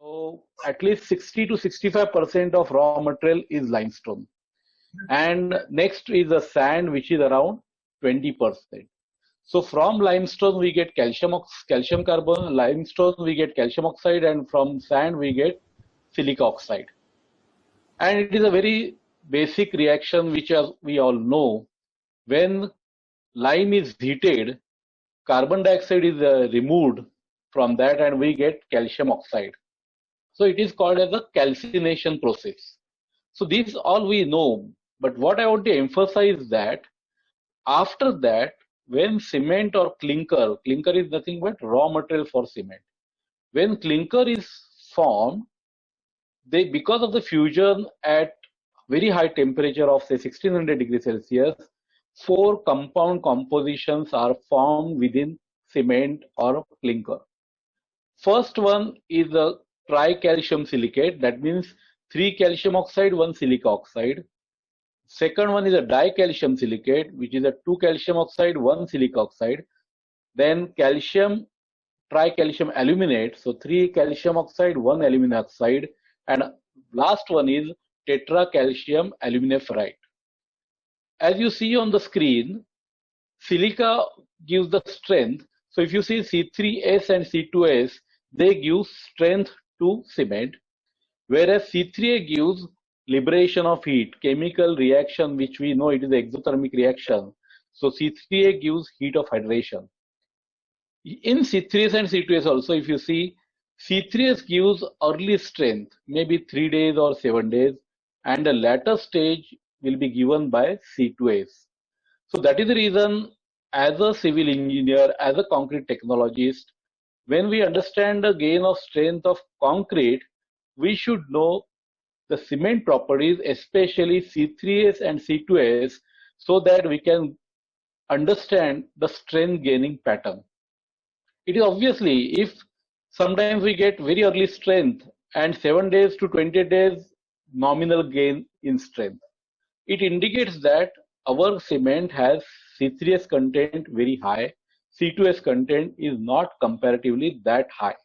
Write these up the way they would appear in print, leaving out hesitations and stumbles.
So at least 60 to 65% of raw material is limestone. And next is the sand, which is around 20%. So from limestone we get calcium carbon, limestone we get calcium oxide, and from sand we get silica oxide. And it is a very basic reaction which we all know. When lime is heated, carbon dioxide is removed from that and we get calcium oxide. So it is called as a calcination process. So this all we know, but what I want to emphasize that after that, when cement or clinker is nothing but raw material for cement. When clinker is formed, because of the fusion at very high temperature of say 1600 degrees Celsius, four compound compositions are formed within cement or clinker. First one is a tricalcium silicate, that means 3 calcium oxide, 1 silica oxide. Second one is a dicalcium silicate, which is a 2 calcium oxide, 1 silica oxide. Then tricalcium aluminate, so 3 calcium oxide, 1 aluminum oxide. And last one is tetracalcium alumineferrite. As you see on the screen, silica gives the strength. So if you see C3S and C2S, they give strength to cement, whereas C3A gives liberation of heat, chemical reaction, which we know it is an exothermic reaction. So C3A gives heat of hydration. In C3S and C2S also, if you see, C3S gives early strength, maybe 3 days or 7 days, and the latter stage will be given by C2S. So that is the reason, as a civil engineer, as a concrete technologist, when we understand the gain of strength of concrete, we should know the cement properties, especially C3S and C2S, so that we can understand the strength gaining pattern. It is obviously, if sometimes we get very early strength and 7 days to 20 days nominal gain in strength, it indicates that our cement has C3S content very high, C2S content is not comparatively that high.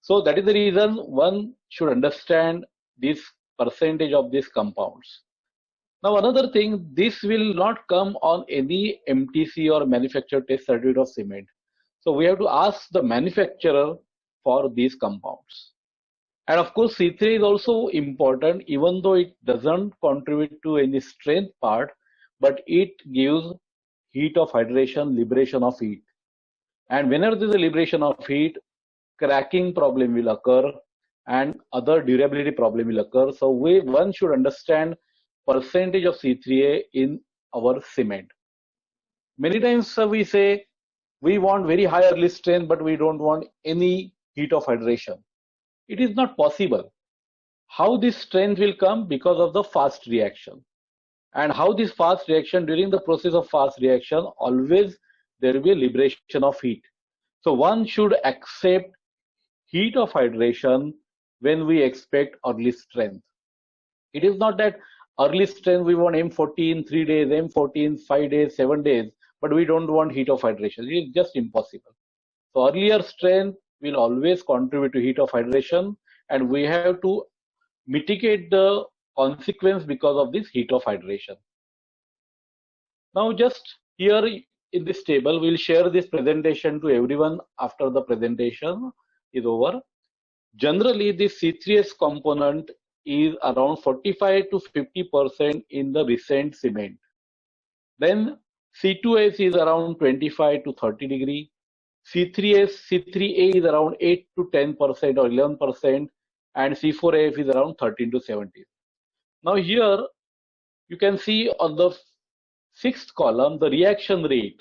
So that is the reason one should understand this percentage of these compounds. Now another thing, this will not come on any MTC or manufacturer test certificate of cement. So we have to ask the manufacturer for these compounds. And of course C3 is also important, even though it doesn't contribute to any strength part, but it gives heat of hydration, liberation of heat. And whenever there is a liberation of heat, cracking problem will occur and other durability problem will occur. So one should understand percentage of C3A in our cement. Many times we say we want very high early strength, but we don't want any heat of hydration. It is not possible. How this strength will come? Because of the fast reaction. And how this fast reaction, during the process of fast reaction, always there will be a liberation of heat. So one should accept heat of hydration when we expect early strength. It is not that early strength we want M14 3 days, M14 5 days, 7 days, but we don't want heat of hydration. It is just impossible. So earlier strength will always contribute to heat of hydration, and we have to mitigate the consequence because of this heat of hydration. Now just here in this table, we'll share this presentation to everyone after the presentation is over. Generally, this C3S component is around 45 to 50% in the recent cement. Then C2S is around 25 to 30 degree. C3A is around 8 to 10% or 11%, and C4AF is around 13 to 17. Now here you can see on the sixth column the reaction rate.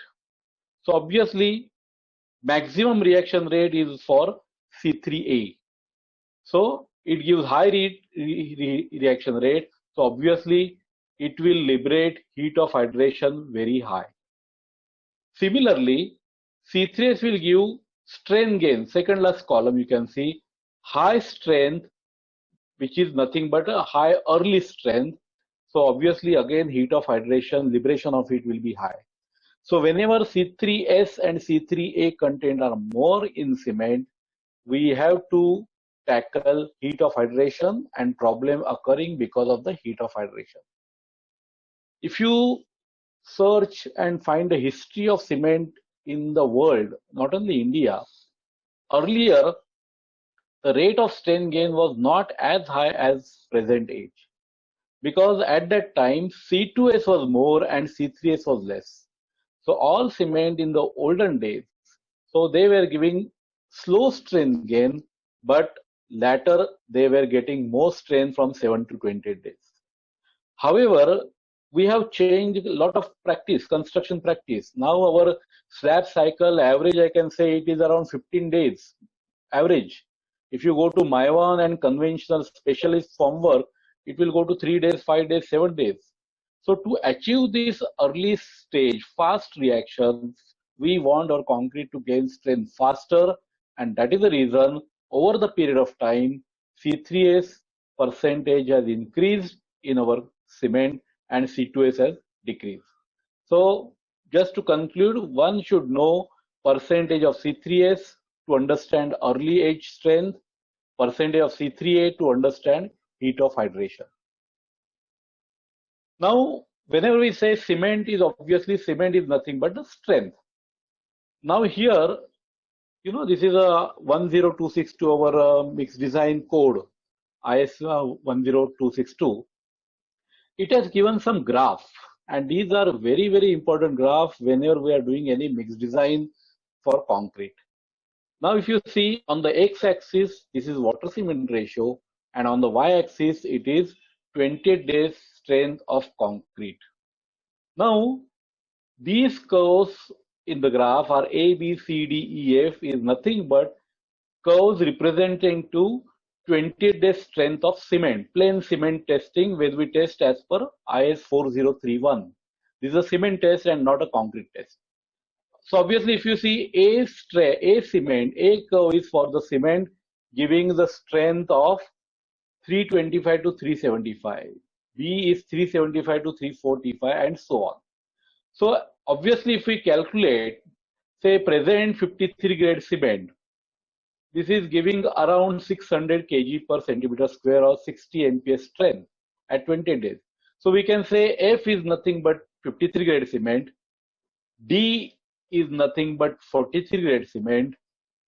So obviously maximum reaction rate is for C3A. So it gives high reaction rate. So obviously it will liberate heat of hydration very high. Similarly, C3S will give strength gain. Second last column you can see high strength, which is nothing but a high early strength. So obviously again heat of hydration, liberation of heat will be high. So whenever C3S and C3A content are more in cement, we have to tackle heat of hydration and problem occurring because of the heat of hydration. If you search and find the history of cement in the world, not only India, earlier the rate of strain gain was not as high as present age, because at that time C2S was more and C3S was less. So all cement in the olden days, so they were giving slow strain gain, but later they were getting more strain from 7 to 20 days. However, we have changed a lot of practice, construction practice. Now our slab cycle average, I can say it is around 15 days average. If you go to Maiwan and conventional specialist formwork, it will go to 3 days, 5 days, 7 days. So to achieve this early stage, fast reactions, we want our concrete to gain strength faster, and that is the reason over the period of time, C3S percentage has increased in our cement and C2S has decreased. So just to conclude, one should know percentage of C3S to understand early age strength, percentage of C3A to understand heat of hydration. Now, whenever we say cement is obviously cement is nothing but the strength. Now here, you know, this is a 10262 our mixed design code, IS 10262. It has given some graph, and these are very, very important graph whenever we are doing any mixed design for concrete. Now, if you see on the x-axis, this is water cement ratio, and on the y-axis, it is 20 days strength of concrete. Now, these curves in the graph are A, B, C, D, E, F is nothing but curves representing to 20 days strength of cement, plain cement testing where we test as per IS 4031. This is a cement test and not a concrete test. So obviously if you see A cement, A curve is for the cement giving the strength of 325 to 375. B is 375 to 345 and so on. So obviously if we calculate, say present 53 grade cement, this is giving around 600 kg per centimeter square or 60 MPa strength at 20 days. So we can say F is nothing but 53 grade cement, D is nothing but 43 grade cement,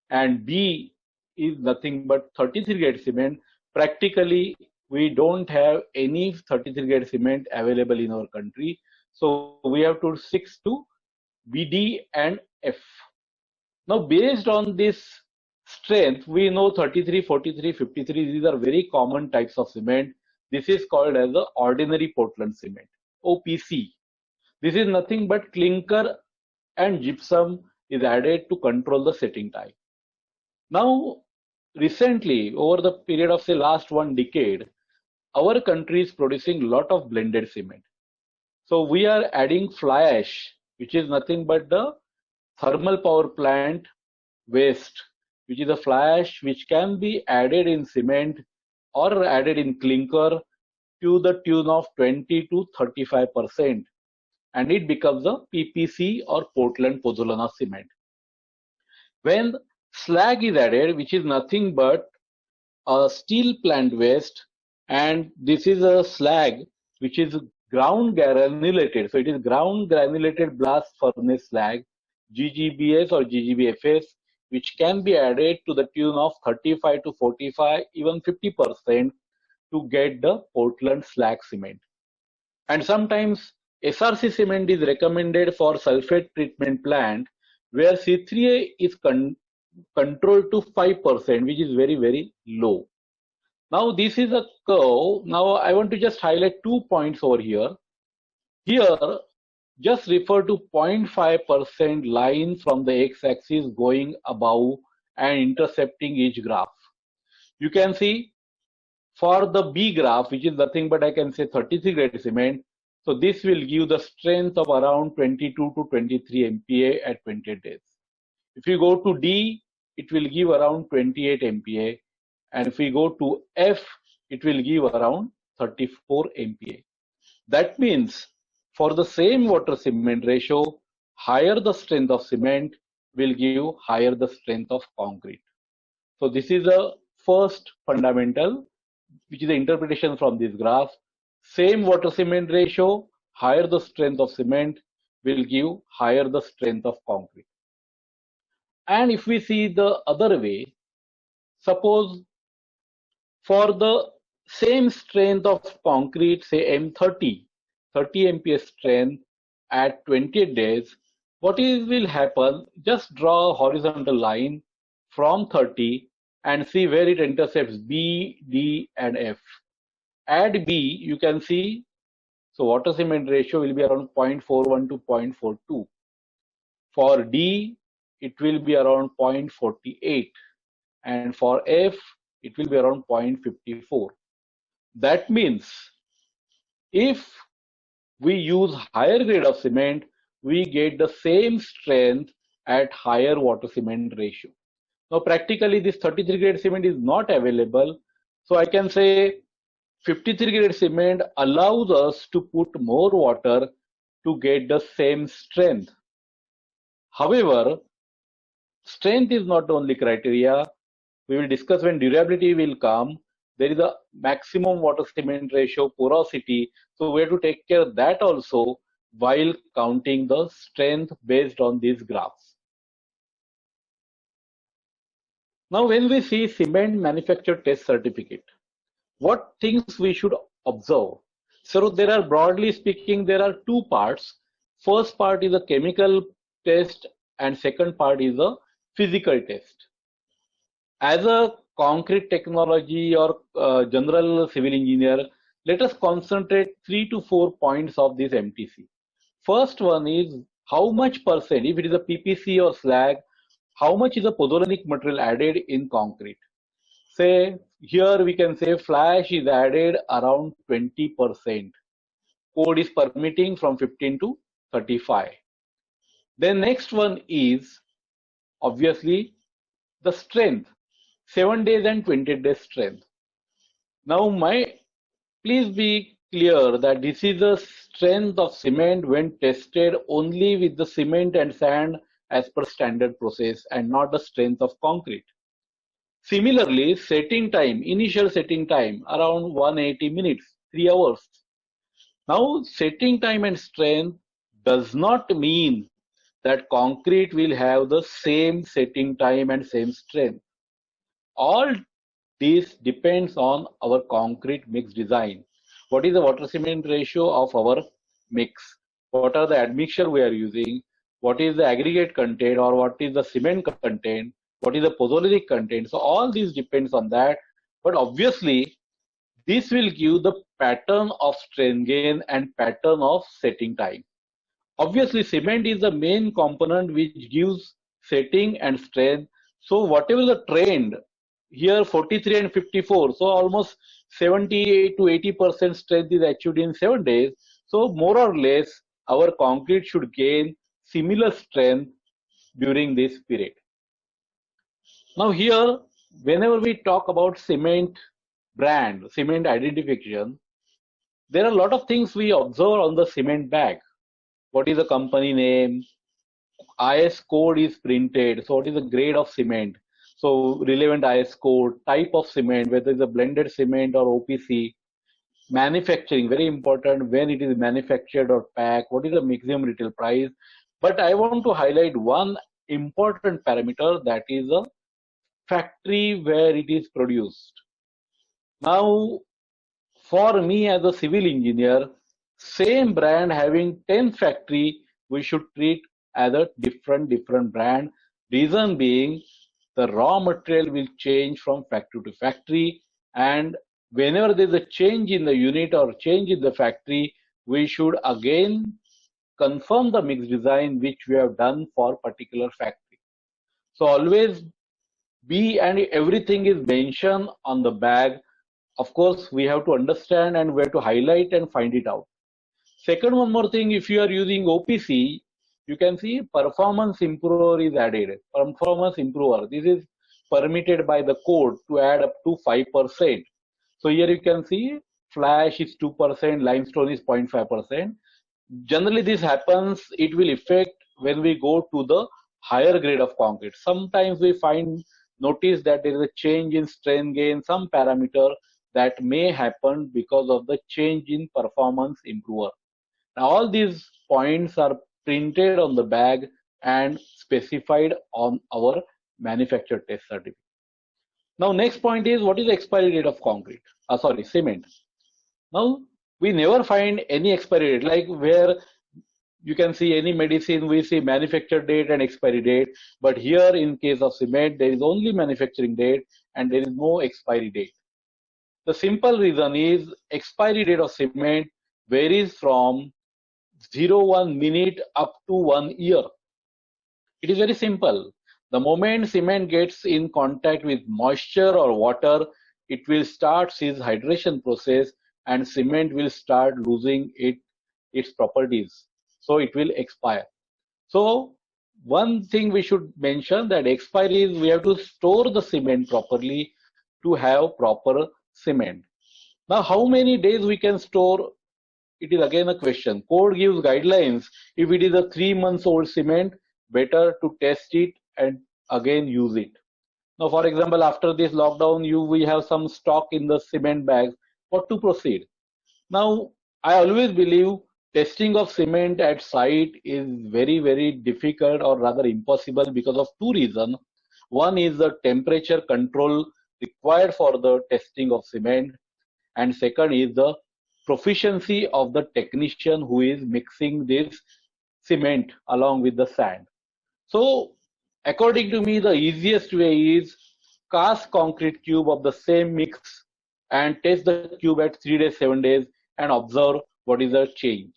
and B is nothing but 33 grade cement. Practically, we don't have any 33 grade cement available in our country. So we have to stick to BD and F. Now, based on this strength, we know 33, 43, 53, these are very common types of cement. This is called as the ordinary Portland cement, OPC. This is nothing but clinker and gypsum is added to control the setting time. Now, recently, over the period of say last 1 decade, our country is producing a lot of blended cement. So we are adding fly ash, which is nothing but the thermal power plant waste, which is a fly ash which can be added in cement or added in clinker to the tune of 20 to 35%, and it becomes a PPC or Portland Pozzolana cement. When slag is added, which is nothing but a steel plant waste, and this is a slag which is ground granulated, so it is ground granulated blast furnace slag, GGBS or GGBFS, which can be added to the tune of 35 to 45, even 50% to get the Portland slag cement. And sometimes SRC cement is recommended for sulfate treatment plant where C3A is controlled to 5%, which is very, very low. Now this is a curve. Now I want to just highlight 2 points over here. Here, just refer to 0.5% line from the x-axis going above and intercepting each graph. You can see for the B graph, which is nothing but I can say 33 grade cement, so this will give the strength of around 22 to 23 MPa at 20 days. If you go to D, it will give around 28 MPa, and if we go to F, it will give around 34 MPa. That means for the same water cement ratio, higher the strength of cement will give higher the strength of concrete. So this is a first fundamental, which is the interpretation from this graph. Same water cement ratio, higher the strength of cement will give higher the strength of concrete. And if we see the other way, suppose for the same strength of concrete, say M30, 30 MPa strength at 28 days, what will happen? Just draw a horizontal line from 30 and see where it intercepts B, D, and F. At B, you can see, so water cement ratio will be around 0.41 to 0.42. For D, it will be around 0.48. And for F, it will be around 0.54. That means if we use higher grade of cement, we get the same strength at higher water cement ratio. Now practically this 33 grade cement is not available. So I can say 53 grade cement allows us to put more water to get the same strength. However, strength is not the only criteria. We will discuss when durability will come. There is a maximum water cement ratio, porosity. So we have to take care of that also while counting the strength based on these graphs. Now when we see cement manufacture test certificate, what things we should observe? So there are, broadly speaking, there are two parts. First part is a chemical test and second part is a physical test. As a concrete technology or general civil engineer, let us concentrate 3 to 4 points of this MTC. First one is how much percent, if it is a PPC or slag, how much is the pozzolanic material added in concrete? Say here we can say flash is added around 20%. Code is permitting from 15 to 35. Then next one is obviously the strength, 7 days and 20 days strength. Now please be clear that this is the strength of cement when tested only with the cement and sand as per standard process and not the strength of concrete. Similarly, setting time, initial setting time around 180 minutes, 3 hours. Now setting time and strength does not mean that concrete will have the same setting time and same strength. All this depends on our concrete mix design. What is the water cement ratio of our mix? What are the admixture we are using? What is the aggregate content or what is the cement content? What is the pozzolanic content? So all this depends on that. But obviously, this will give the pattern of strain gain and pattern of setting time. Obviously, cement is the main component which gives setting and strain. So whatever the trend, here 43 and 54, so almost 70 to 80% strength is achieved in 7 days. So more or less, our concrete should gain similar strength during this period. Now here, whenever we talk about cement brand, cement identification, there are a lot of things we observe on the cement bag. What is the company name? IS code is printed. So what is the grade of cement? So relevant IS code, type of cement, whether it's a blended cement or OPC, manufacturing, very important, when it is manufactured or packed, what is the maximum retail price. But I want to highlight one important parameter, that is a factory where it is produced. Now, for me as a civil engineer, same brand having 10 factory, we should treat as a different brand. Reason being, the raw material will change from factory to factory, and whenever there is a change in the unit or change in the factory, we should again confirm the mix design which we have done for particular factory. So always and everything is mentioned on the bag. Of course, we have to understand and we have to highlight and find it out. Second, one more thing, if you are using OPC, you can see performance improver is added. Performance improver, this is permitted by the code to add up to 5%. So here you can see flash is 2%, limestone is 0.5%. Generally this happens, it will affect when we go to the higher grade of concrete. Sometimes we find notice that there is a change in strain gain, some parameter that may happen because of the change in performance improver. Now all these points are printed on the bag and specified on our manufacturer test certificate. Now next point is, what is the expiry date of concrete? Cement. Now we never find any expiry date, like where you can see any medicine, we see manufacture date and expiry date, but here in case of cement, there is only manufacturing date and there is no expiry date. The simple reason is expiry date of cement varies from 0.1 minute up to 1 year. It is very simple. The moment cement gets in contact with moisture or water, it will start its hydration process and cement will start losing its properties. So it will expire. So one thing we should mention, that expiry is we have to store the cement properly to have proper cement. Now how many days we can store? It is again a question. Code gives guidelines. If it is a 3 months old cement, better to test it and again use it. Now for example, after this lockdown, we have some stock in the cement bags. What to proceed? Now I always believe testing of cement at site is very, very difficult or rather impossible because of two reasons. One is the temperature control required for the testing of cement, and second is the proficiency of the technician who is mixing this cement along with the sand. So according to me, the easiest way is cast concrete cube of the same mix and test the cube at 3 days, 7 days and observe what is the change.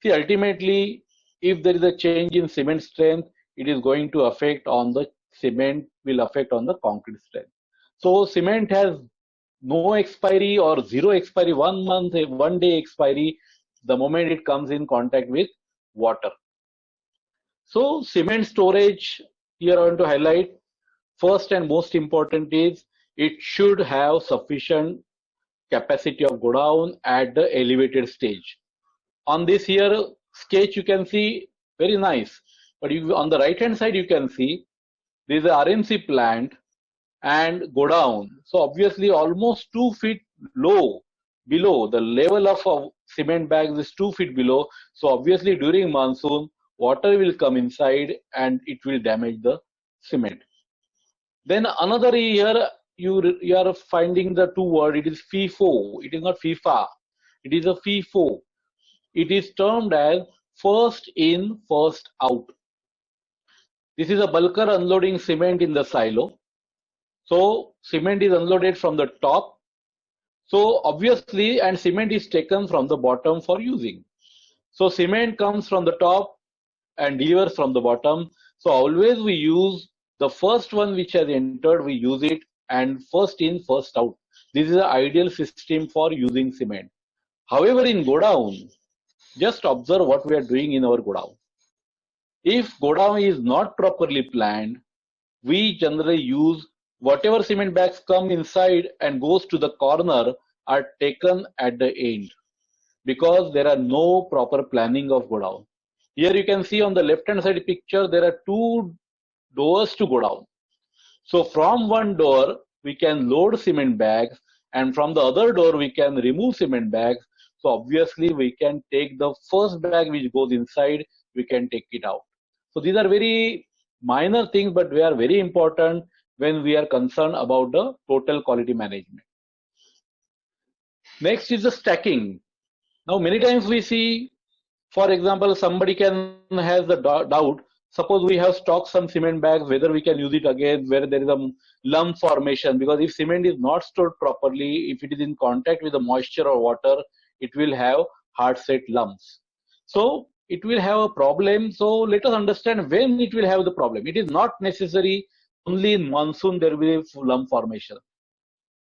See, ultimately, if there is a change in cement strength, it is going to affect on the cement, will affect on the concrete strength. So cement has no expiry or zero expiry, 1 month, 1 day expiry, the moment it comes in contact with water. So cement storage, here I want to highlight, first and most important is it should have sufficient capacity of go down at the elevated stage. On this here sketch you can see very nice, but on the right hand side you can see there is a RMC plant and go down. So obviously almost 2 feet low below the level of cement bags is 2 feet below. So obviously during monsoon water will come inside and it will damage the cement. Then another here you are finding the two word, it is FIFO. It is not FIFA. It is a FIFO. It is termed as first in, first out. This is a bulker unloading cement in the silo. So cement is unloaded from the top. So obviously, and cement is taken from the bottom for using. So cement comes from the top and delivers from the bottom. So always we use the first one which has entered, we use it, and first in, first out. This is the ideal system for using cement. However, in go down, just observe what we are doing in our go down. If go down is not properly planned, we generally use whatever cement bags come inside and goes to the corner are taken at the end because there are no proper planning of go down. Here you can see on the left hand side picture there are two doors to go down. So from one door we can load cement bags and from the other door we can remove cement bags. So obviously we can take the first bag which goes inside, we can take it out. So these are very minor things, but they are very important when we are concerned about the total quality management. Next is the stacking. Now many times we see, for example, somebody has the doubt, suppose we have stocked some cement bags, whether we can use it again, where there is a lump formation, because if cement is not stored properly, if it is in contact with the moisture or water, it will have hard set lumps. So it will have a problem. So let us understand when it will have the problem. It is not necessary only in monsoon there will be lump formation.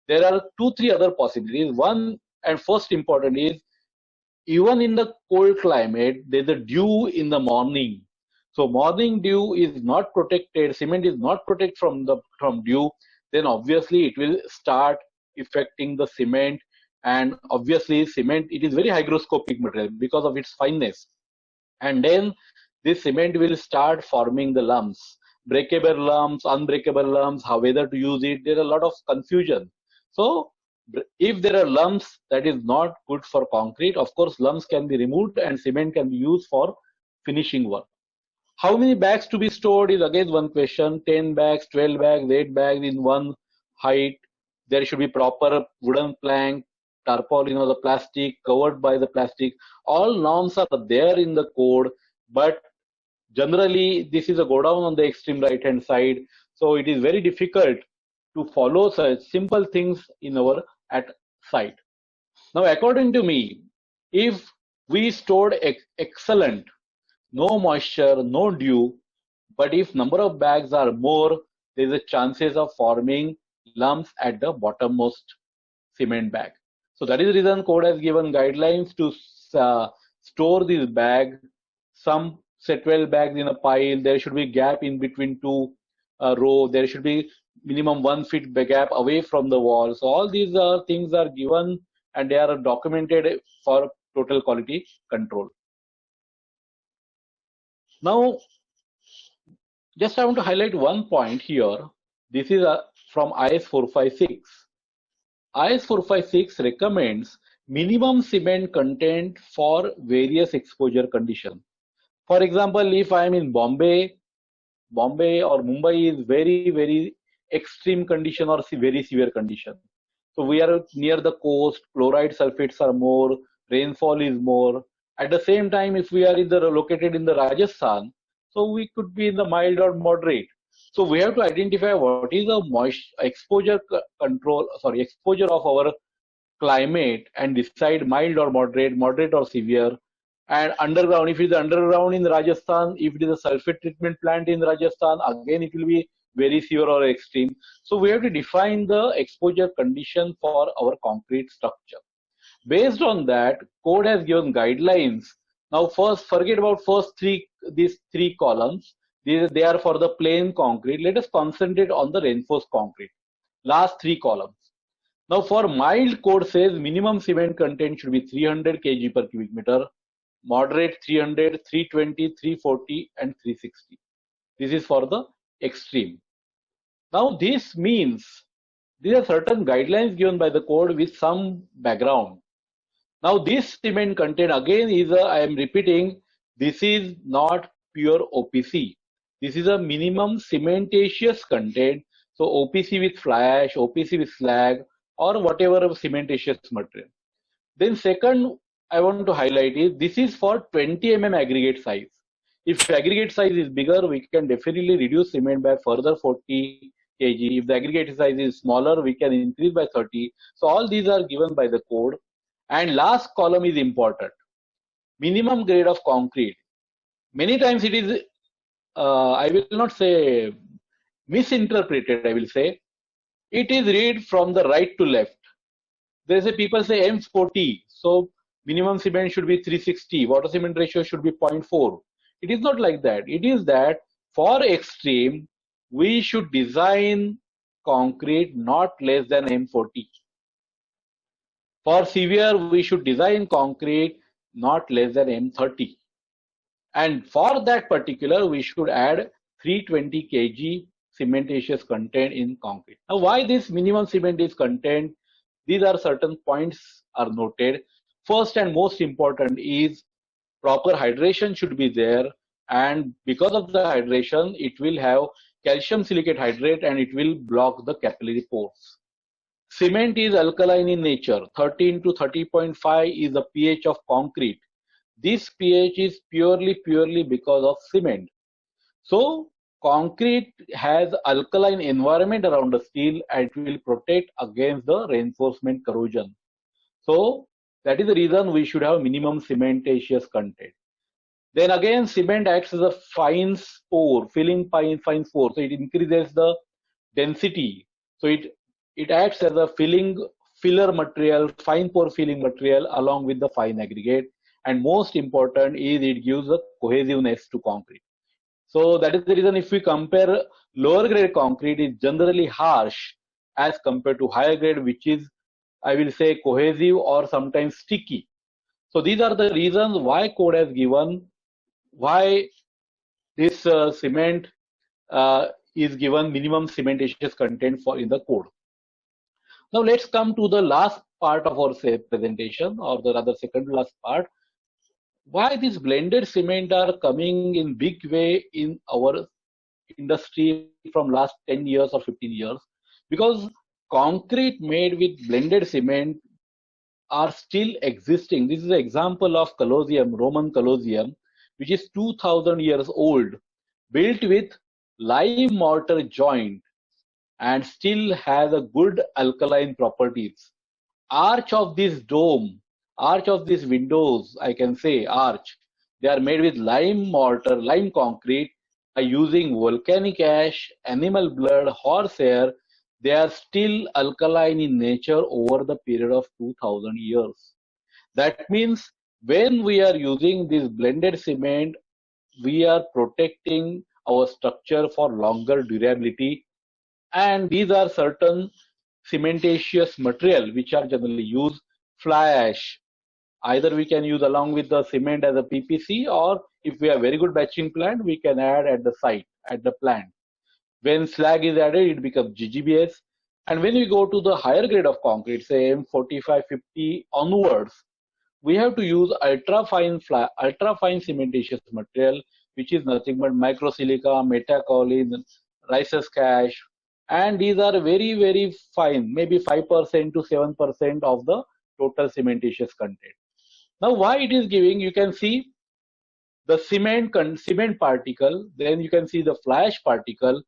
There are 2-3 other possibilities. One and first important is, even in the cold climate, there is a dew in the morning. So morning dew is not protected, cement is not protected from dew, then obviously it will start affecting the cement. And obviously cement, it is very hygroscopic material because of its fineness. And then this cement will start forming the lumps. breakable lumps, unbreakable lumps, how whether to use it. There are a lot of confusion. So if there are lumps, that is not good for concrete. Of course, lumps can be removed and cement can be used for finishing work. How many bags to be stored is again one question. 10 bags, 12 bags, 8 bags in one height. There should be proper wooden plank, tarpaulin or the plastic, covered by the plastic. All norms are there in the code, but generally this is a go down on the extreme right hand side. So it is very difficult to follow such simple things in our at site. Now, according to me, if we stored excellent, no moisture, no dew, but if number of bags are more, there is a chances of forming lumps at the bottommost cement bag. So that is the reason code has given guidelines to store this bag. Some say 12 bags in a pile. There should be gap in between two row. There should be minimum 1 feet gap away from the wall. So all these things are given and they are documented for total quality control. Now, just I want to highlight one point here. This is from IS 456. IS 456 recommends minimum cement content for various exposure conditions. For example, if I am in Bombay or Mumbai is very, very extreme condition or very severe condition. So we are near the coast, chloride sulfates are more, rainfall is more. At the same time, if we are located in the Rajasthan, so we could be in the mild or moderate. So we have to identify what is the exposure of our climate and decide mild or moderate or severe. And underground, if it is underground in Rajasthan, if it is a sulfate treatment plant in Rajasthan, again it will be very severe or extreme. So we have to define the exposure condition for our concrete structure. Based on that, code has given guidelines. Now first, forget about these three columns. They are for the plain concrete. Let us concentrate on the reinforced concrete. Last three columns. Now for mild, code says minimum cement content should be 300 kg per cubic meter, moderate 300, 320, 340 and 360. This is for the extreme. Now this means there are certain guidelines given by the code with some background. Now this cement content again is I am repeating, this is not pure OPC. This is a minimum cementitious content. So OPC with fly ash, OPC with slag or whatever cementitious material. Then second I want to highlight is this is for 20 mm aggregate size. If aggregate size is bigger, we can definitely reduce cement by further 40 kg. If the aggregate size is smaller, we can increase by 30. So all these are given by the code. And last column is important. Minimum grade of concrete. Many times it is, I will not say misinterpreted, I will say. It is read from the right to left. There is a people say M40. So minimum cement should be 360. Water cement ratio should be 0.4. It is not like that. It is that for extreme, we should design concrete not less than M40. For severe, we should design concrete not less than M30. And for that particular, we should add 320 kg cementitious content in concrete. Now, why this minimum cementitious content? These are certain points are noted. First and most important is proper hydration should be there. And because of the hydration, it will have calcium silicate hydrate and it will block the capillary pores. Cement is alkaline in nature. 13 to 30.5 is the pH of concrete. This pH is purely because of cement. So concrete has alkaline environment around the steel and it will protect against the reinforcement corrosion. So that is the reason we should have minimum cementitious content. Then again, cement acts as a fine spore, filling fine spore. So it increases the density. So it acts as a filler material, fine pore filling material along with the fine aggregate. And most important is it gives a cohesiveness to concrete. So that is the reason if we compare lower grade concrete is generally harsh as compared to higher grade, which is, I will say, cohesive or sometimes sticky. So these are the reasons why code has given why this cement is given minimum cementitious content for in the code. Now let's come to the last part of our presentation, or the rather second to last part. Why these blended cement are coming in big way in our industry from last 10 years or 15 years? Because concrete made with blended cement are still existing. This is an example of Colosseum, Roman Colosseum, which is 2000 years old, built with lime mortar joint and still has a good alkaline properties. Arch of this dome, arch of these windows, I can say arch, they are made with lime mortar, lime concrete by using volcanic ash, animal blood, horsehair. They are still alkaline in nature over the period of 2000 years. That means when we are using this blended cement, we are protecting our structure for longer durability. And these are certain cementitious material which are generally used. Fly ash, either we can use along with the cement as a PPC, or if we have very good batching plant, we can add at the site, at the plant. When slag is added, it becomes GGBS. And when we go to the higher grade of concrete, say M45, 50 onwards, we have to use ultra fine cementitious material, which is nothing but microsilica, metakaolin, rhesus cash, and these are very, very fine, maybe 5% to 7% of the total cementitious content. Now, why it is giving, you can see the cement particle, then you can see the fly ash particle,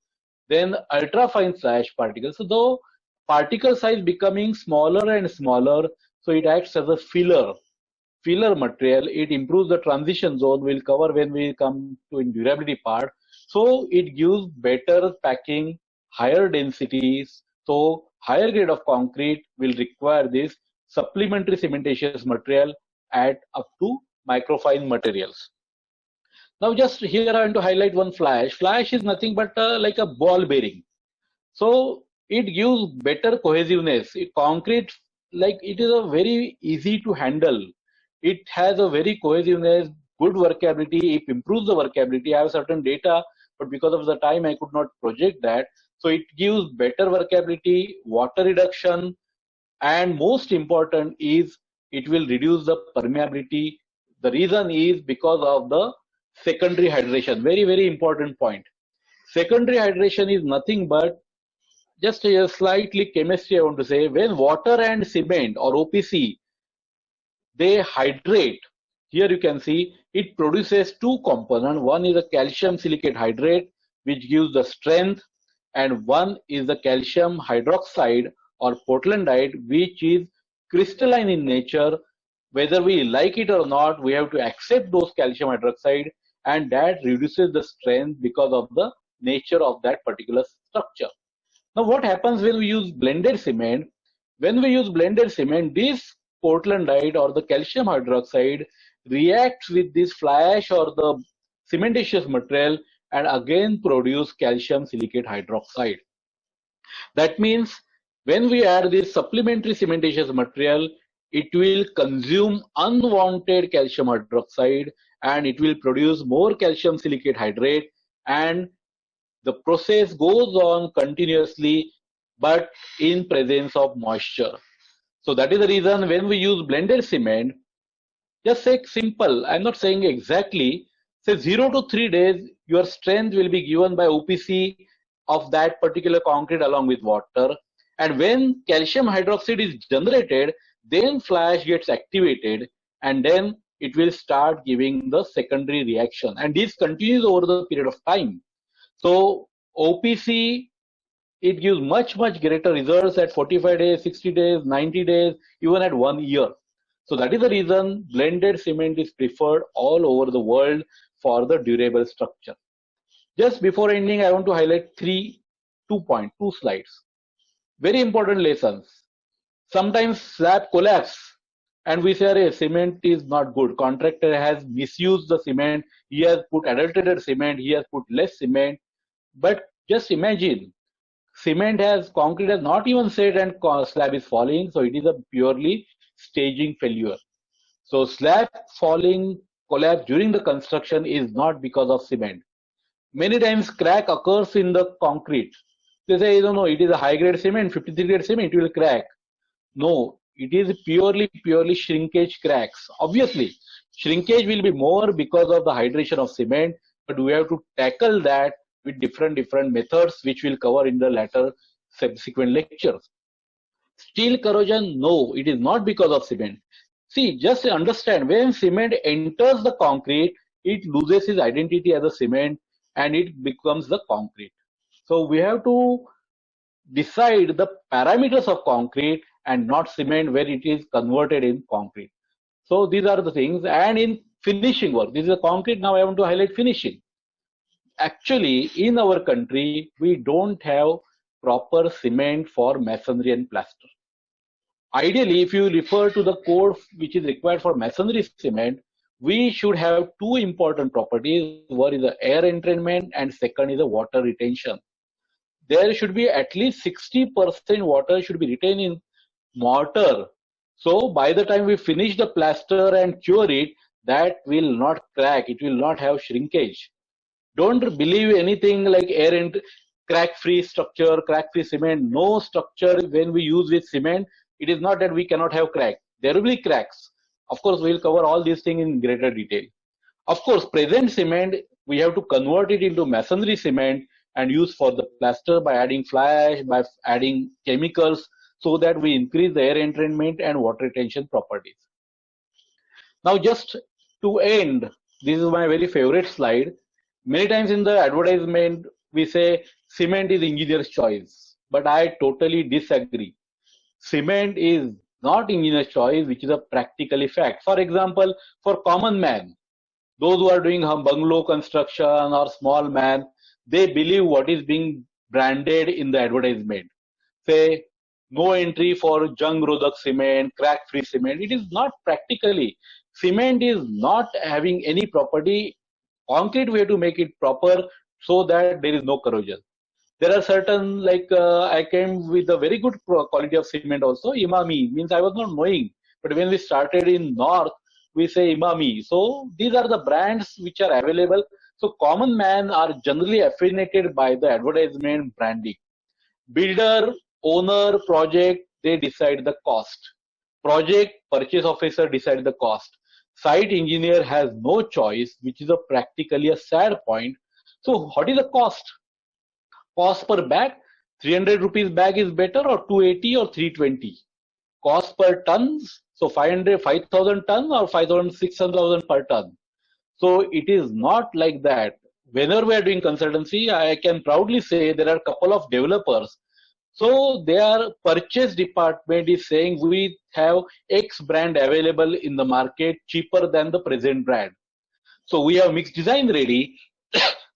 then ultra fine fly ash particle. So, though particle size becoming smaller and smaller, so it acts as a filler material. It improves the transition zone. We'll cover when we come to in durability part. So it gives better packing, higher densities. So higher grade of concrete will require this supplementary cementitious material at up to microfine materials. Now just here I want to highlight one fly ash. Fly ash is nothing but like a ball bearing. So it gives better cohesiveness. Concrete, like it is a very easy to handle. It has a very cohesiveness, good workability. It improves the workability. I have certain data, but because of the time I could not project that. So it gives better workability, water reduction, and most important is it will reduce the permeability. The reason is because of the secondary hydration. Very, very important point. Secondary hydration is nothing but just a slightly chemistry I want to say. When water and cement or OPC, they hydrate, here you can see it produces two components. One is a calcium silicate hydrate, which gives the strength, and one is the calcium hydroxide or portlandite, which is crystalline in nature. Whether we like it or not, we have to accept those calcium hydroxide, and that reduces the strength because of the nature of that particular structure. Now what happens when we use blended cement? When we use blended cement, this portlandite or the calcium hydroxide reacts with this fly ash or the cementitious material and again produce calcium silicate hydroxide. That means when we add this supplementary cementitious material, it will consume unwanted calcium hydroxide and it will produce more calcium silicate hydrate, and the process goes on continuously but in presence of moisture. So that is the reason when we use blended cement, just say simple, I'm not saying exactly, say 0 to 3 days, your strength will be given by OPC of that particular concrete along with water. And when calcium hydroxide is generated, then fly ash gets activated and then it will start giving the secondary reaction. And this continues over the period of time. So OPC, it gives much, much greater results at 45 days, 60 days, 90 days, even at 1 year. So that is the reason blended cement is preferred all over the world for the durable structure. Just before ending, I want to highlight two slides. Very important lessons. Sometimes slab collapse and we say, hey, cement is not good. Contractor has misused the cement. He has put adulterated cement. He has put less cement. But just imagine, concrete has not even set and slab is falling. So it is a purely staging failure. So slab falling, collapse during the construction is not because of cement. Many times crack occurs in the concrete. They say, no, it is a high grade cement, 53 grade cement, it will crack. No, it is purely shrinkage cracks. Obviously, shrinkage will be more because of the hydration of cement, but we have to tackle that with different methods, which we'll cover in the later subsequent lectures. Steel corrosion, no, it is not because of cement. See, just understand, when cement enters the concrete, it loses its identity as a cement and it becomes the concrete. So we have to decide the parameters of concrete and not cement where it is converted in concrete. So these are the things. And in finishing work, this is a concrete, now I want to highlight finishing. Actually, in our country, we don't have proper cement for masonry and plaster. Ideally, if you refer to the code which is required for masonry cement, we should have two important properties. One is the air entrainment and second is the water retention. There should be at least 60% water should be retained in mortar. So by the time we finish the plaster and cure it, that will not crack, it will not have shrinkage. Don't believe anything like air and crack-free structure, crack-free cement. No structure when we use with cement, it is not that we cannot have crack. There will be cracks. Of course, we will cover all these things in greater detail. Of course, present cement, we have to convert it into masonry cement and use for the plaster by adding fly ash, by adding chemicals, so that we increase the air entrainment and water retention properties. Now, just to end, this is my very favorite slide. Many times in the advertisement, we say cement is engineer's choice, but I totally disagree. Cement is not engineer's choice, which is a practical fact. For example, for common man, those who are doing bungalow construction or small man, they believe what is being branded in the advertisement. Say, no entry for jung rodak cement, crack free cement. It is not practically. Cement is not having any property. Concrete, we have to make it proper so that there is no corrosion. There are certain, like I came with a very good quality of cement also. Imami means I was not knowing, but when we started in North, we say Imami. So these are the brands which are available. So common man are generally affiliated by the advertisement branding. Builder, owner, project, they decide the cost. Project, purchase officer decide the cost. Site engineer has no choice, which is practically a sad point. So what is the cost? Cost per bag, 300 rupees bag is better, or 280 or 320? Cost per tons, so 5,000 ton or 5,000, 6,000 per ton. So it is not like that. Whenever we are doing consultancy, I can proudly say there are a couple of developers. So their purchase department is saying we have X brand available in the market cheaper than the present brand. So we have mixed design ready.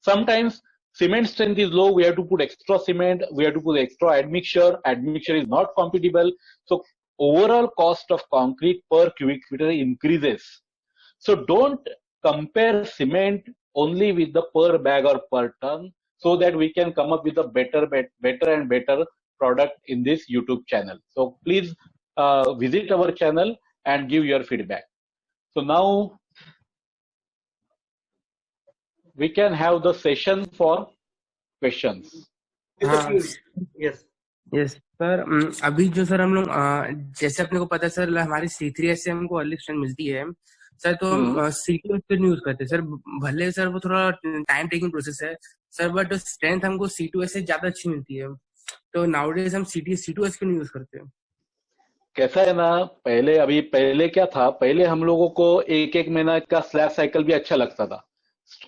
Sometimes cement strength is low, we have to put extra cement, we have to put extra admixture. Admixture is not compatible. So overall cost of concrete per cubic meter increases. So don't compare cement only with the per bag or per ton, so that we can come up with a better and better product in this YouTube channel. So please visit our channel and give your feedback. So now we can have the session for questions. Yes. Yes sir, अभी जो sir हम लोग जैसे अपने को पता है sir, हमारी C3S से हमको अर्ली स्ट्रेंथ मिलती है सर, तो हम C2S पे यूज करते हैं सर। भले सर वो थोड़ा टाइम टेकिंग प्रोसेस है सर, बट स्ट्रेंथ हमको C2S से ज्यादा अच्छी मिलती है। तो नाउडेज हम C2S क्यों यूज करते हैं? कैसा है ना, पहले क्या था, पहले हम लोगों को एक महीना का स्लैब साइकिल भी अच्छा लगता था।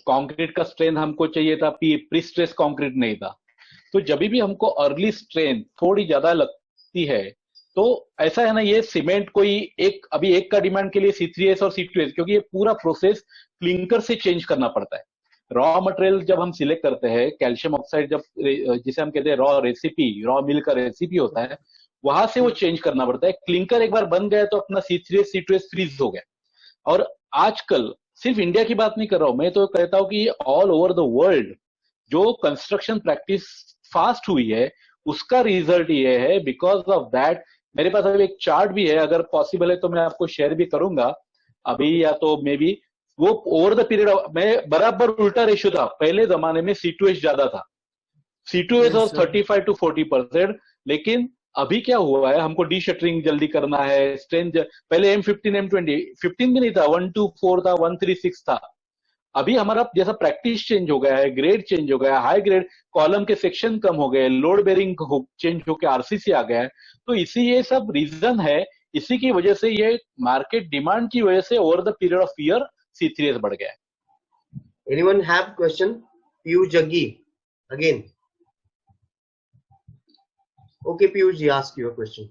कंक्रीट का स्ट्रेंथ हमको चाहिए था, प्री स्ट्रेस कंक्रीट नहीं था। तो जब भी हमको अर्ली स्ट्रेंथ थोड़ी ज्यादा लगती है, तो ऐसा है ना, ये सीमेंट कोई अभी एक का डिमांड के लिए C3S और C2S, क्योंकि ये पूरा प्रोसेस क्लिंकर से चेंज करना पड़ता है। रॉ मटेरियल जब हम सिलेक्ट करते हैं, कैल्शियम ऑक्साइड जब जिसे हम कहते हैं रॉ मिल का रेसिपी होता है, वहां से वो चेंज करना पड़ता है। क्लिंकर एक बार बन गया तो अपना C3S C2S फ्रीज हो गया। और आजकल सिर्फ इंडिया की बात नहीं कर रहा हूं मैं, तो कहता हूं कि ऑल ओवर द वर्ल्ड जो कंस्ट्रक्शन प्रैक्टिस फास्ट हुई है, उसका रिजल्ट ये है। बिकॉज ऑफ दैट, मेरे पास अभी एक चार्ट भी है, अगर पॉसिबल है तो मैं आपको शेयर भी करूंगा अभी, या तो मे बी वो ओवर द पीरियड में बराबर उल्टा रेशियो था। पहले जमाने में C2H ज्यादा था, C2H और 35 to 40%। लेकिन अभी क्या हुआ है, हमको डी शटरिंग जल्दी करना है, स्ट्रेंथ पहले M15 M20 15 भी नहीं था, 124 था, 136 था। अभी हमारा जैसा प्रैक्टिस चेंज हो गया है, ग्रेड चेंज हो गया है, हाई ग्रेड कॉलम के सेक्शन कम हो गए, लोड बेरिंग चेंज होकर आरसीसी आ गया है। तो इसी ये सब रीजन है, इसी की वजह से ये मार्केट डिमांड की वजह से over the period of year C3S बढ़ गया है। Anyone have question? Piyush Jaggi again. Okay, Piyush ji, ask your question.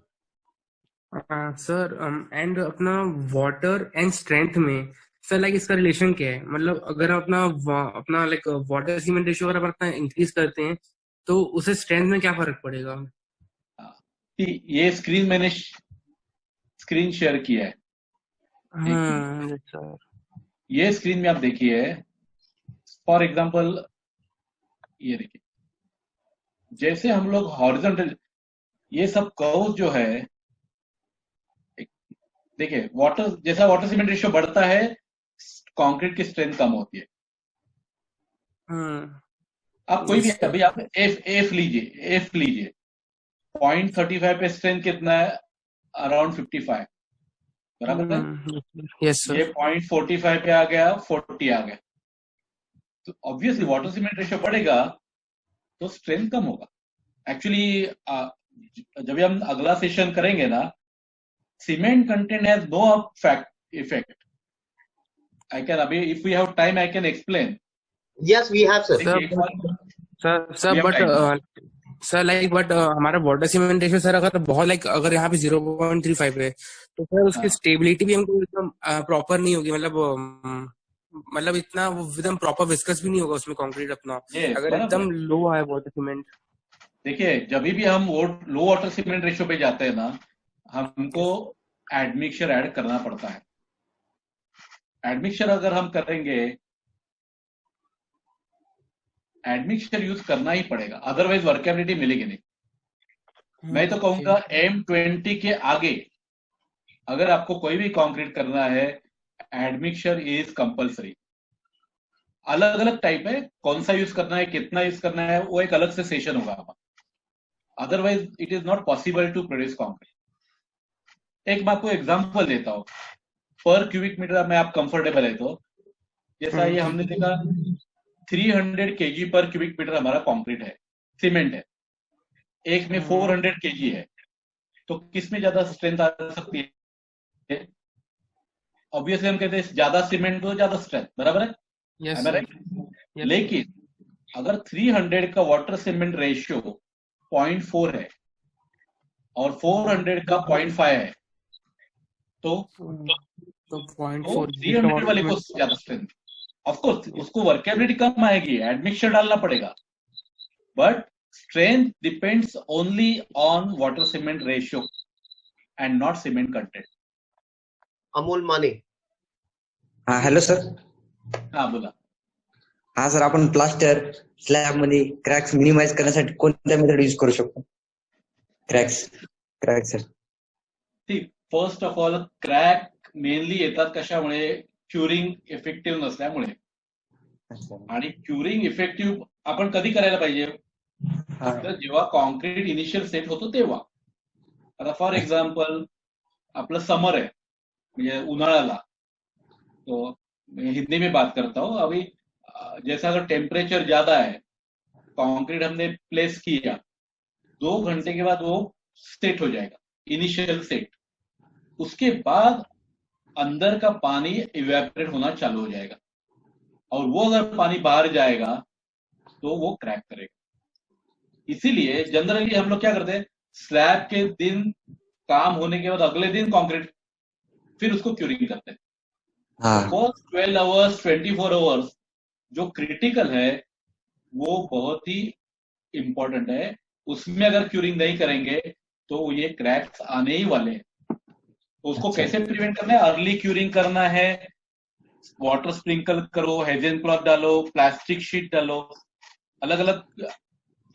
Sir and अपना वाटर एंड स्ट्रेंथ में सर लाइक इसका रिलेशन क्या है? मतलब अगर अपना लाइक वाटर सीमेंट रेशियो अगर अपना इंक्रीज करते हैं तो उसे स्ट्रेंथ में क्या फर्क पड़ेगा? ये स्क्रीन मैंने स्क्रीन शेयर किया है। हाँ सर, ये स्क्रीन में आप देखिए, फॉर एग्जांपल ये देखिए, जैसे हम लोग हॉरिजॉन्टल ये सब कर्व जो है, देखिए वाटर जैसा वाटर सीमेंट रेशियो बढ़ता है, कंक्रीट की स्ट्रेंथ कम होती है। आप कोई भी अभी आप एफ लीजिए 0.35 पे स्ट्रेंथ कितना है? अराउंड 55, बराबर है? Yes sir. ये 0.45 पे आ गया, 40 आ गया। तो ऑब्वियसली वाटर सीमेंट रेशियो बढ़ेगा तो स्ट्रेंथ कम होगा। एक्चुअली जब हम अगला सेशन करेंगे ना, cement content has no effect. I can abhi, if we have time I can explain. Yes, we have, sir. Sir like but हमारा वाटर सीमेंट रेशियो सर अगर बहुत लाइक अगर यहाँ पे 0.35 है तो सर उसकी स्टेबिलिटी भी हमको एकदम प्रॉपर नहीं होगी। मतलब इतना एकदम प्रॉपर विस्कस भी नहीं होगा उसमें कंक्रीट अपना, अगर एकदम लो है वाटर सीमेंट। देखिए जब भी हम लो वाटर सीमेंट रेशियो पे जाते हैं ना, हमको एडमिक्सचर ऐड करना पड़ता है। एडमिक्सचर अगर हम करेंगे, एडमिक्सचर यूज करना ही पड़ेगा, अदरवाइज वर्केबिलिटी मिलेगी नहीं। मैं तो कहूंगा M20 के आगे अगर आपको कोई भी कंक्रीट करना है, एडमिक्सचर इज कंपलसरी। अलग अलग टाइप है, कौन सा यूज करना है, कितना यूज करना है, वो एक अलग से सेशन होगा हमारा। Otherwise it is not possible to produce concrete. एक मैं आपको एग्जांपल देता हूं, पर क्यूबिक मीटर में आप कंफर्टेबल है तो, जैसा ये हमने देखा 300 kg पर क्यूबिक मीटर हमारा कंक्रीट है, सीमेंट है, एक में 400 kg है, तो किसमें ज्यादा स्ट्रेंथ आ सकती है? ऑब्वियसली हम कहते हैं ज्यादा सीमेंट तो ज्यादा स्ट्रेंथ, बराबर है? yes, yes. लेकिन अगर 300 का वाटर सीमेंट रेशियो 0.4 है और 400 का 0.5 है तो 300 वाले को ज्यादा स्ट्रेंथ। ऑफकोर्स उसको वर्केबिलिटी कम आएगी, एडमिक्सचर डालना पड़ेगा, but strength depends only on water cement ratio and not cement content. Amol Mane. हाँ हॅलो सर। हाँ बोला। हाँ सर, आपण प्लास्टर स्लॅब मध्ये क्रॅक्स मिनिमाइज करण्यासाठी कोणत्या मेथड यूज करू शकतो? Crack sir. ठीक, first of all crack mainly येतात कशामुळे? क्युरिंग इफेक्टिव्ह नसल्यामुळे। आणि क्युरिंग इफेक्टिव्ह आपण कधी करायला पाहिजे? तर जेव्हा कॉन्क्रीट इनिशियल सेट होतो तेव्हा। आता फॉर एग्जाम्पल आपलं समर है, म्हणजे उन्हाळ्याला, तो हिंदी में बात करता हूँ अभी, जैसा अगर टेम्परेचर ज्यादा है, कंक्रीट हमने प्लेस किया, 2 घंटे के बाद वो सेट हो जाएगा, इनिशियल सेट। उसके बाद अंदर का पानी इवेपोरेट होना चालू हो जाएगा, और वो अगर पानी बाहर जाएगा तो वो क्रैक करेगा। इसीलिए जनरली हम लोग क्या करते हैं, स्लैब के दिन काम होने के बाद अगले दिन कंक्रीट, फिर उसको क्यूरिंग करते हैं। फर्स्ट 12 आवर्स 24 आवर्स जो क्रिटिकल है वो बहुत ही इंपॉर्टेंट है। उसमें अगर क्यूरिंग नहीं करेंगे तो ये क्रैक्स आने ही वाले हैं। तो उसको कैसे प्रिवेंट करना है? अर्ली क्यूरिंग करना है, वाटर स्प्रिंकल करो, हेजेन क्लॉथ डालो, प्लास्टिक शीट डालो, अलग अलग।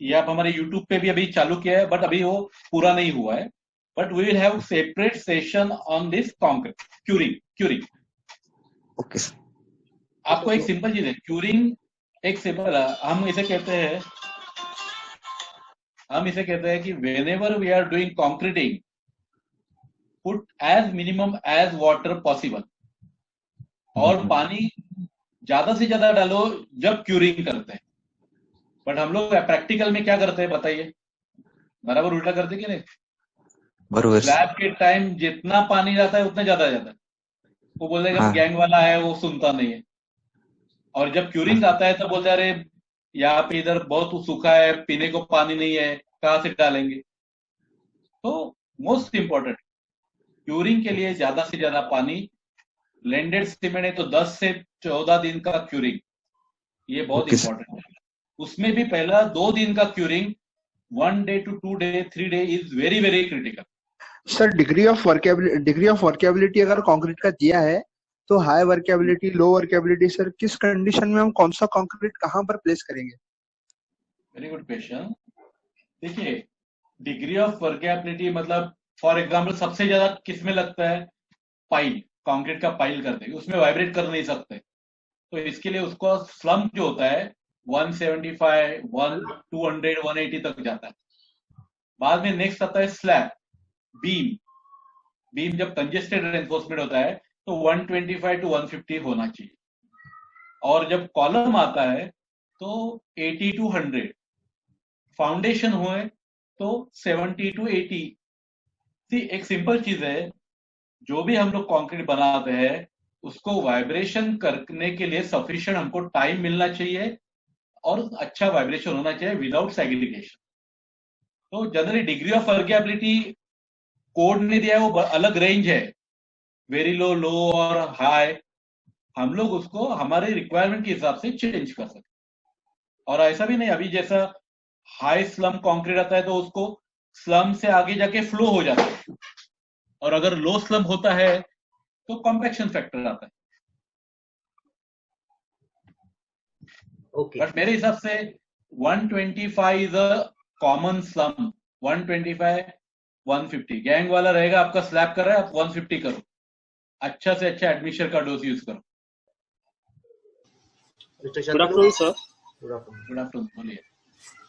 ये आप हमारे यूट्यूब पे भी अभी चालू किया है, बट अभी वो पूरा नहीं हुआ है, but we will have separate session on this concrete curing. Okay. आपको एक सिंपल चीज है, क्यूरिंग एक सिंपल, हम इसे कहते हैं कि whenever we are doing concreting, put as minimum as water possible, और पानी ज्यादा से ज्यादा डालो जब क्यूरिंग करते हैं। बट हम लोग प्रैक्टिकल में क्या करते हैं बताइए, बराबर उल्टा करते कि नहीं? बरोबर स्लैब के टाइम जितना पानी जाता है उतना ज्यादा जाता है, वो बोलते हैं हाँ। गैंग वाला है वो सुनता नहीं है, और जब क्यूरिंग आता है तब बोलते हैं अरे यहाँ पे इधर बहुत सूखा है, पीने को पानी नहीं है, कहाँ से डालेंगे? तो मोस्ट इंपॉर्टेंट क्यूरिंग के लिए ज्यादा से ज्यादा पानी, ब्लेंडेड सीमेंट है तो 10 से 14 दिन का क्यूरिंग, ये बहुत ओके सर। इंपॉर्टेंट है। उसमें भी पहला 2 दिन का curing, 1 day to 2 day 3 day is very very critical. Sir degree of workability अगर कंक्रीट का दिया है तो हाई वर्केबिलिटी, लो वर्केबिलिटी, सर किस कंडीशन में हम कौन सा कंक्रीट कहाँ पर प्लेस करेंगे? Very good question. देखिए, डिग्री ऑफ वर्केबिलिटी मतलब फॉर एग्जांपल सबसे ज्यादा किस में लगता है? पाइल, कंक्रीट का पाइल करते हैं, उसमें वाइब्रेट कर नहीं सकते, तो इसके लिए उसको स्लम जो होता है 175, 200, 180 तक जाता है। बाद में नेक्स्ट आता है स्लैब, बीम जब कंजेस्टेड रेनफोर्समेंट होता है तो 125 to 150 होना चाहिए, और जब कॉलम आता है तो 80 to 100, फाउंडेशन हुए तो 70 to 80। एक सिंपल चीज है, जो भी हम लोग कंक्रीट बनाते हैं उसको वाइब्रेशन करने के लिए सफिशिएंट हमको टाइम मिलना चाहिए और अच्छा वाइब्रेशन होना चाहिए विदाउट सेग्रीगेशन। तो generally degree of workability code ने दिया है, वो अलग रेंज है, वेरी लो, लो और हाई, हम लोग उसको हमारे रिक्वायरमेंट के हिसाब से चेंज कर सकते। और ऐसा भी नहीं, अभी जैसा हाई स्लम कंक्रीट आता है तो उसको स्लम से आगे जाके फ्लो हो जाता है, और अगर लो स्लम होता है तो कॉम्पैक्शन फैक्टर आता है। Okay. बट मेरे हिसाब से 125 is a common slum, 125 150 gang वाला रहेगा, आपका स्लैब कर रहा है आप 150 करो, अच्छा से अच्छा एडमिशन का डोज यूज करो। Mr. Good afternoon, sir. Good afternoon. Good afternoon, बोलिए।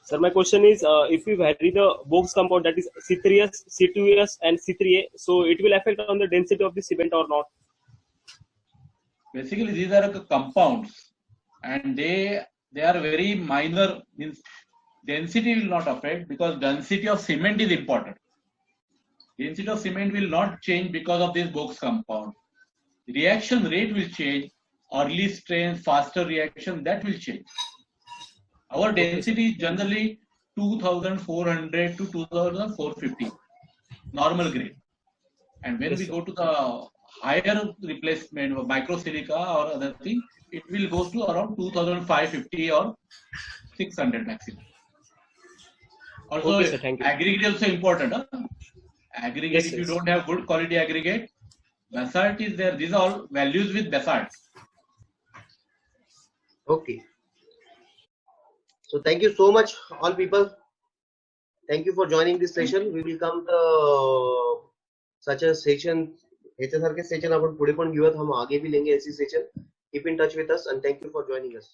Sir, my question is, if we vary the box compound, that is C3S, C2S, and C3A, so it will affect on the density of the cement or not? Basically, these are compounds, and they are very minor. Means density will not affect because density of cement is important. Density of cement will not change because of this box compound. Reaction rate will change. Early strain, faster reaction, that will change. Our density is generally 2400 to 2450 normal grade, and when we go to the higher replacement of micro silica or other thing, it will go to around 2550 or 600 maximum. Also, Okay, sir, thank you. aggregate also important. Aggregate, Yes, if you yes. don't have good quality aggregate, basalt is there. These are all values with basalt. Okay. So thank you so much, all people. Thank you for joining this session. We will come to such a session. याच्यासारखे session आपण पुढे पण घेऊयात, हम आगे भी लेंगे ऐसी session. Keep in touch with us and thank you for joining us.